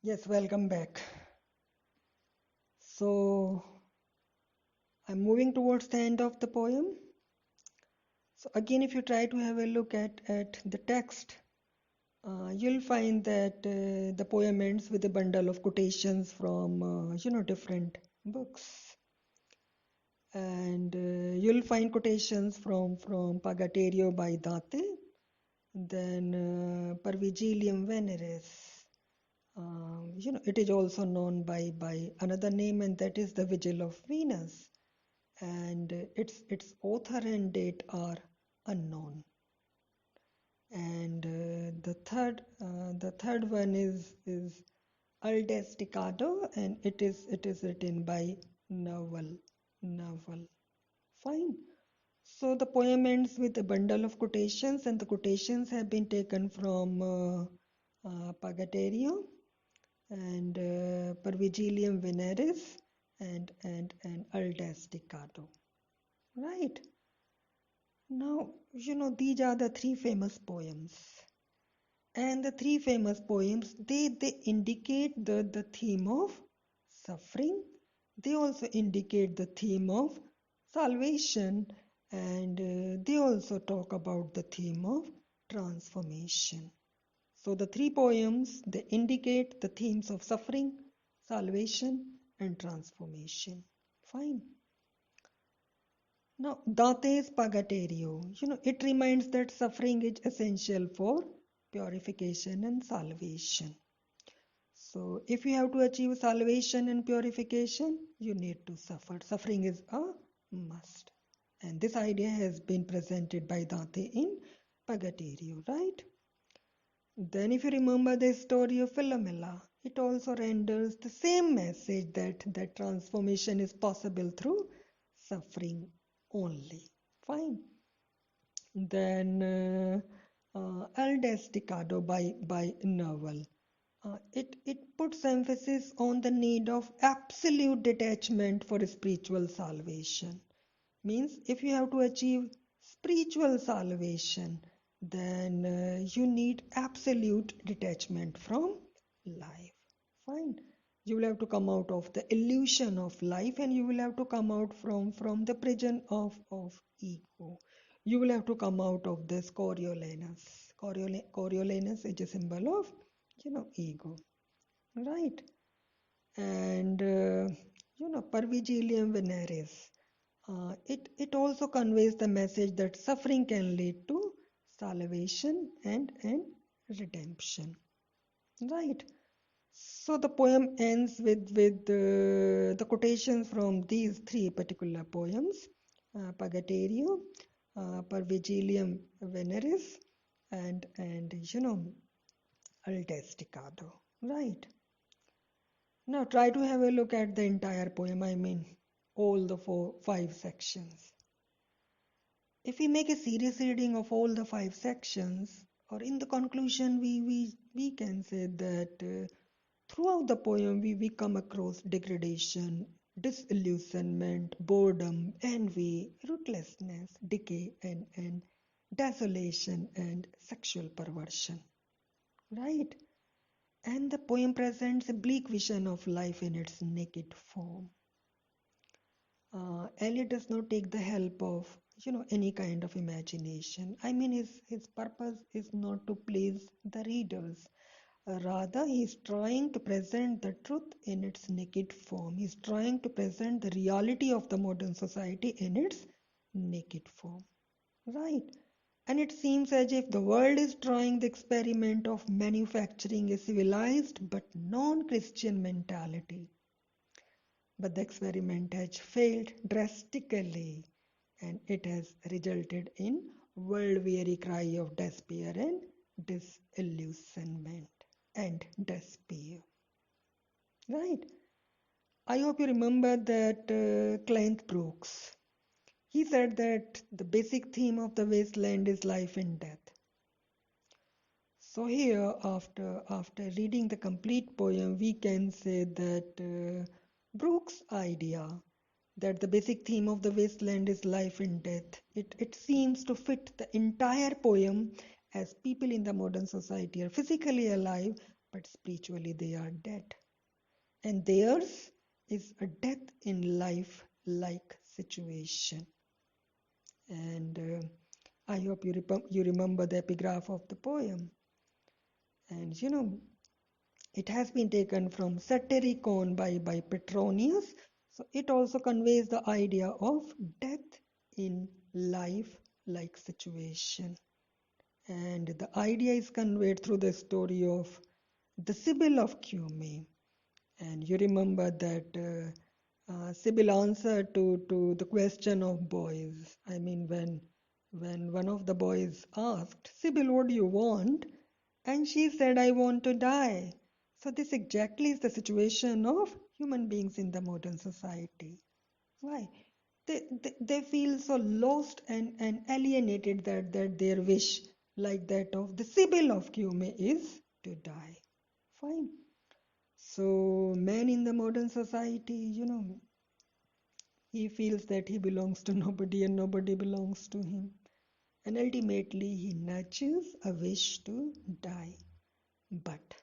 Yes, welcome back. So I'm moving towards the end of the poem. So again, if you try to have a look at the text, you'll find that the poem ends with a bundle of quotations from different books, and you'll find quotations from Pagaterio by Dante, then Parvigilium Veneris. It is also known by another name, and that is the Vigil of Venus. And its author and date are unknown. And the third one is Al Desticado, and it is written by Novel. Novel. Fine. So the poem ends with a bundle of quotations, and the quotations have been taken from Pagaterio and Parvigilium Veneris and Al Desticado. Right. Now, these are the three famous poems. And the three famous poems, they indicate the theme of suffering. They also indicate the theme of salvation. And they also talk about the theme of transformation. So the three poems, they indicate the themes of suffering, salvation, and transformation. Fine. Now, Dante's Purgatorio, it reminds that suffering is essential for purification and salvation. So, if you have to achieve salvation and purification, you need to suffer. Suffering is a must. And this idea has been presented by Dante in Purgatorio, right? Then, if you remember the story of Philomela, it also renders the same message that transformation is possible through suffering only. Fine. Then El Desticado by Novel. It puts emphasis on the need of absolute detachment for spiritual salvation. Means if you have to achieve spiritual salvation, then you need absolute detachment from life. Fine. You will have to come out of the illusion of life, and you will have to come out from the prison of ego. You will have to come out of this Coriolanus. Coriolanus is a symbol of, ego. Right. And, Parvigilium Veneris. It also conveys the message that suffering can lead to salvation and redemption. Right. So the poem ends with the quotations from these three particular poems: Purgatorio, Parvigilium Veneris, and Al Desticado. Right. Now try to have a look at the entire poem. I mean, all the five sections. If we make a serious reading of all the five sections, or in the conclusion, we can say that throughout the poem we come across degradation, disillusionment, boredom, envy, ruthlessness, decay, and desolation and sexual perversion. Right? And the poem presents a bleak vision of life in its naked form. Eliot does not take the help of any kind of imagination. I mean, his purpose is not to please the readers. Rather, he is trying to present the truth in its naked form. He is trying to present the reality of the modern society in its naked form. Right. And it seems as if the world is trying the experiment of manufacturing a civilized but non-Christian mentality. But the experiment has failed drastically, and it has resulted in world-weary cry of despair and disillusionment and despair. Right? I hope you remember that Clint Brooks. He said that the basic theme of the wasteland is life and death. So here, after reading the complete poem, we can say that Brooks' idea that the basic theme of the wasteland is life and death, it seems to fit the entire poem, as people in the modern society are physically alive, but spiritually they are dead. And theirs is a death in life like situation. And I hope you remember the epigraph of the poem. And it has been taken from Satyricon by Petronius. So it also conveys the idea of death in life like situation. And the idea is conveyed through the story of the Sibyl of Cumae. And you remember that Sibyl answered to the question of boys. I mean, when one of the boys asked, Sibyl, what do you want? And she said, I want to die. So this exactly is the situation of human beings in the modern society. Why? They feel so lost and alienated that their wish, like that of the Sibyl of Cumae, is to die. Fine. So, man in the modern society, he feels that he belongs to nobody and nobody belongs to him. And ultimately, he nurtures a wish to die. But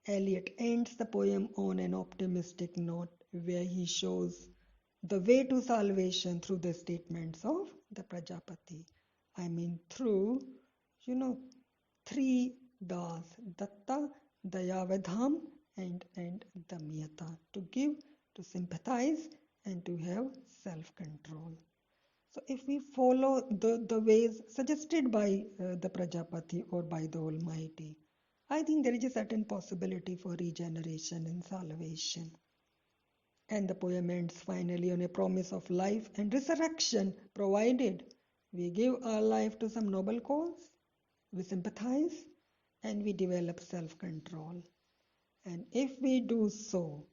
Eliot ends the poem on an optimistic note where he shows the way to salvation through the statements of the Prajapati. I mean, through, you know, three das, Datta, Dayavadham, and Damyata, to give, to sympathize, and to have self-control. So if we follow the ways suggested by the Prajapati or by the Almighty, I think there is a certain possibility for regeneration and salvation. And the poem ends finally on a promise of life and resurrection, provided we give our life to some noble cause, we sympathize, and we develop self-control. And if we do so,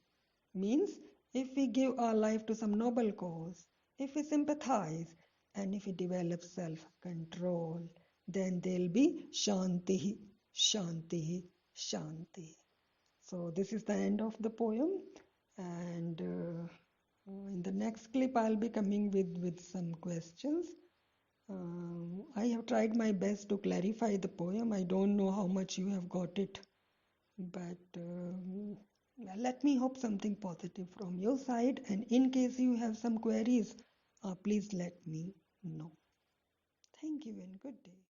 means if we give our life to some noble cause, if we sympathize, and if we develop self-control, then there'll be Shanti, Shanti, Shanti. So this is the end of the poem, and in the next clip I'll be coming with some questions. I have tried my best to clarify the poem. I don't know how much you have got it, but let me hope something positive from your side. And in case you have some queries, please let me know. Thank you and good day.